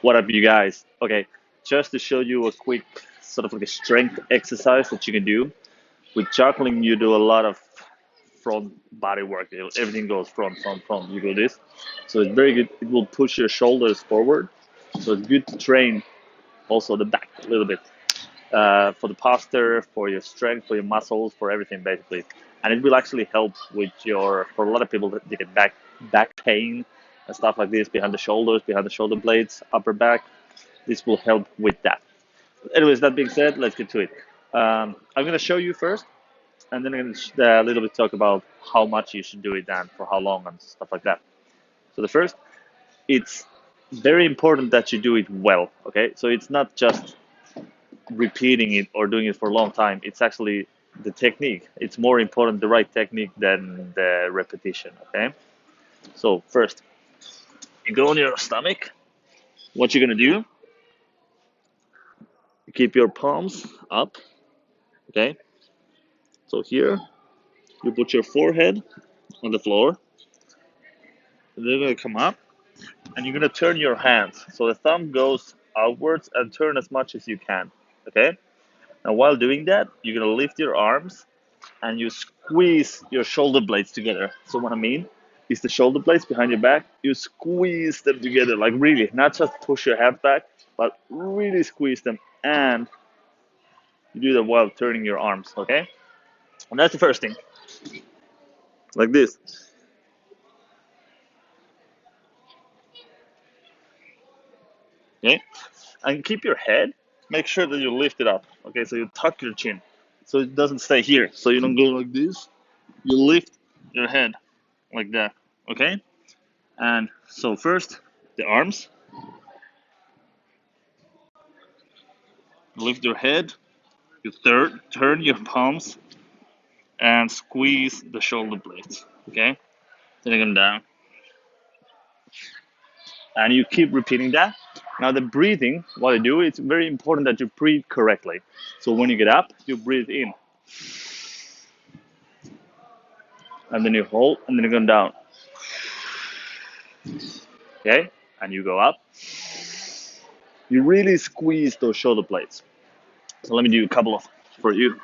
What up, you guys? Okay, just to show you a quick sort of like a strength exercise that you can do. With juggling, you do a lot of front body work. Everything goes front, front, front. You do this. So it's very good. It will push your shoulders forward. So it's good to train also the back a little bit for the posture, for your strength, for your muscles, for everything basically. And it will actually help with for a lot of people that they get back pain and stuff like this behind the shoulders, behind the shoulder blades, upper back. This will help with that. Anyways, that being said, let's get to it. I'm going to show you first, and then I'm going to a little bit talk about how much you should do it and for how long and stuff like that. So the first, it's very important that you do it well. Okay, so it's not just repeating it or doing it for a long time. It's actually the technique. It's more important the right technique than the repetition. Okay, so first, you go on your stomach. What you're going to do? Keep your palms up. Okay, so here you put your forehead on the floor. And they're going to come up, and you're going to turn your hands. So the thumb goes outwards and turn as much as you can. Okay? Now, while doing that, you're going to lift your arms and you squeeze your shoulder blades together. So, what I mean is the shoulder blades behind your back, you squeeze them together, like really, not just push your hands back, but really squeeze them. And you do that while turning your arms. Okay? And that's the first thing. Like this. Okay? And keep your head, make sure that you lift it up. Okay, so you tuck your chin so it doesn't stay here. So you don't go like this. You lift your head like that. Okay? And so first, the arms. Lift your head. You turn your palms and squeeze the shoulder blades. Okay? Take them down. And you keep repeating that. Now the breathing, what I do, it's very important that you breathe correctly. So when you get up, you breathe in. And then you hold, and then you go down. Okay? And you go up. You really squeeze those shoulder blades. So let me do a couple of for you.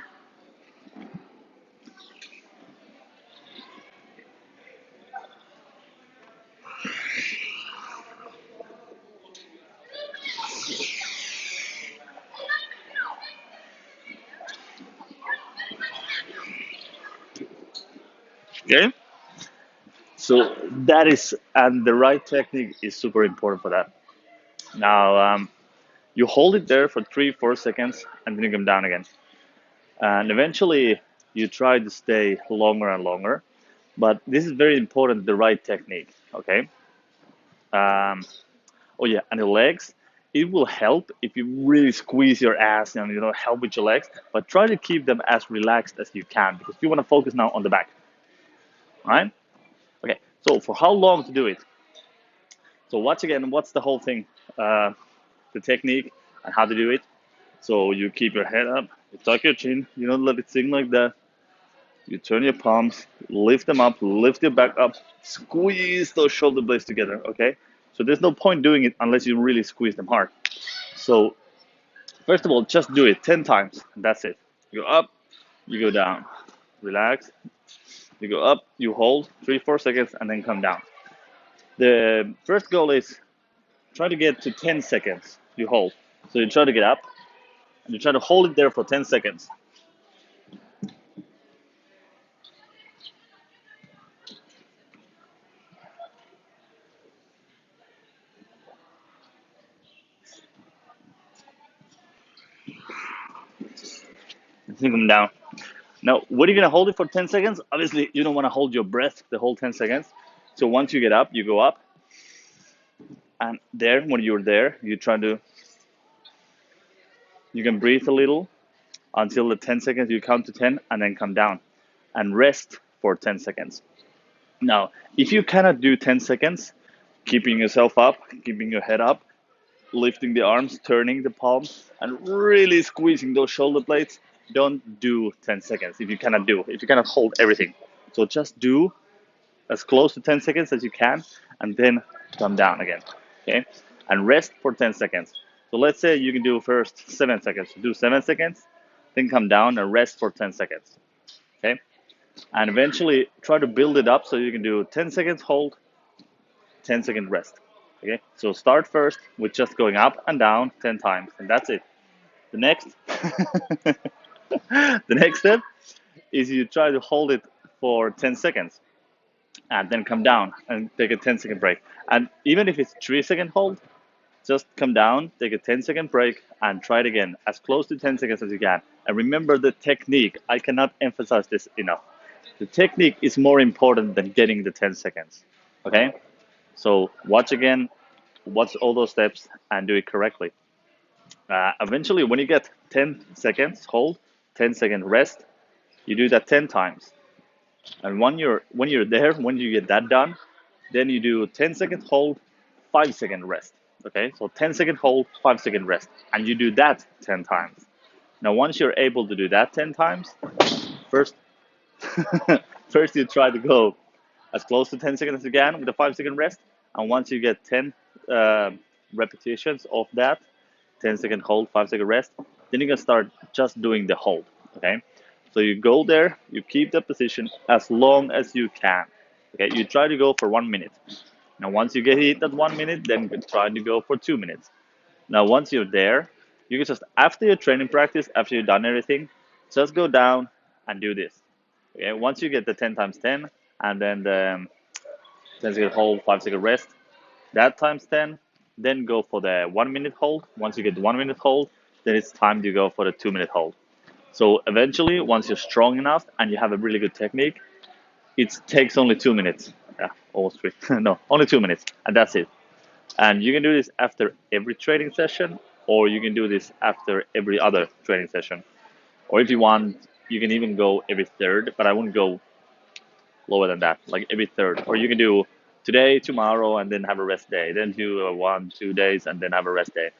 Okay? So that is, and the right technique is super important for that. Now, you hold it there for 3-4 seconds, and then you come down again. And eventually, you try to stay longer and longer. But this is very important, the right technique. Okay? Um, oh yeah, and the legs. It will help if you really squeeze your ass and help with your legs. But try to keep them as relaxed as you can because you want to focus now on the back. All right? Okay. So for how long to do it? So once again, what's the whole thing? The technique and how to do it. So you keep your head up, you tuck your chin, you don't let it sink like that. You turn your palms, lift them up, lift your back up, squeeze those shoulder blades together, okay? So there's no point doing it unless you really squeeze them hard. So first of all, just do it 10 times, and that's it. You go up, you go down, relax. You go up, you hold 3-4 seconds, and then come down. The first goal is try to get to 10 seconds. You hold. So you try to get up, and you try to hold it there for 10 seconds. And then come down. Now, what are you going to hold it for 10 seconds? Obviously, you don't want to hold your breath the whole 10 seconds. So once you get up, you go up. And there, when you're there, you can breathe a little until the 10 seconds, you count to 10 and then come down and rest for 10 seconds. Now, if you cannot do 10 seconds, keeping yourself up, keeping your head up, lifting the arms, turning the palms, and really squeezing those shoulder blades, don't do 10 seconds if you cannot hold everything. So just do as close to 10 seconds as you can and then come down again. Okay? and rest for 10 seconds. So let's say you can do first 7 seconds. Do 7 seconds, then come down and rest for 10 seconds. Okay? And eventually try to build it up so you can do 10 seconds hold, 10-second rest. Okay? So start first with just going up and down 10 times, and that's it. The next, the next step is you try to hold it for 10 seconds and then come down and take a 10-second break. And even if it's 3-second hold, just come down, take a 10-second break, and try it again, as close to 10 seconds as you can. And remember the technique. I cannot emphasize this enough. The technique is more important than getting the 10 seconds. Okay? So watch again, watch all those steps, and do it correctly. Eventually, when you get 10 seconds hold, 10-second rest, you do that 10 times. And when you're there, when you get that done, then you do 10-second hold, 5-second rest. Okay, so 10-second hold, 5-second rest, and you do that 10 times. Now, once you're able to do that 10 times, first, first you try to go as close to 10 seconds as you can with a 5-second rest, and once you get 10 repetitions of that, 10-second hold, 5-second rest, then you can start just doing the hold. Okay, so you go there, you keep the position as long as you can. Okay, you try to go for 1 minute. Now, once you get hit that 1 minute, then try to go for 2 minutes. Now, once you're there, you can just, after your training practice, after you've done everything, just go down and do this. Okay, once you get the 10 times 10, and then the 10-second hold, 5-second rest, that times 10, then go for the 1 minute hold. Once you get the 1 minute hold, then it's time to go for the 2 minute hold. So eventually, once you're strong enough and you have a really good technique, it takes only 2 minutes. Yeah, almost 3. No, only 2 minutes, and that's it. And you can do this after every training session, or you can do this after every other training session. Or if you want, you can even go every third, but I wouldn't go lower than that, like every third. Or you can do today, tomorrow, and then have a rest day. Then do 1, 2 days, and then have a rest day.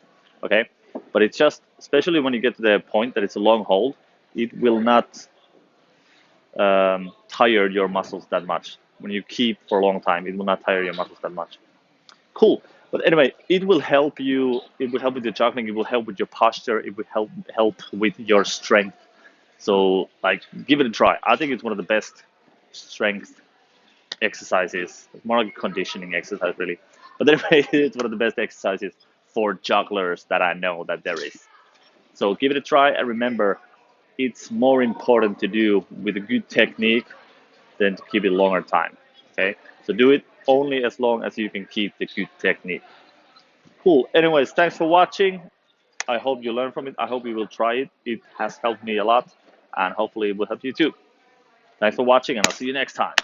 Okay? But it's just, especially when you get to the point that it's a long hold, it will not tire your muscles that much. When you keep for a long time, it will not tire your muscles that much. Cool. But anyway, it will help you. It will help with your juggling. It will help with your posture. It will help with your strength. So, like, give it a try. I think it's one of the best strength exercises. It's more like a conditioning exercise, really. But anyway, it's one of the best exercises for jugglers that I know that there is. So give it a try, and remember, it's more important to do with a good technique than to keep it longer time. Okay, so do it only as long as you can keep the good technique. Cool. Anyways, thanks for watching. I hope you learn from it. I hope you will try it. It has helped me a lot, and hopefully it will help you too. Thanks for watching, and I'll see you next time.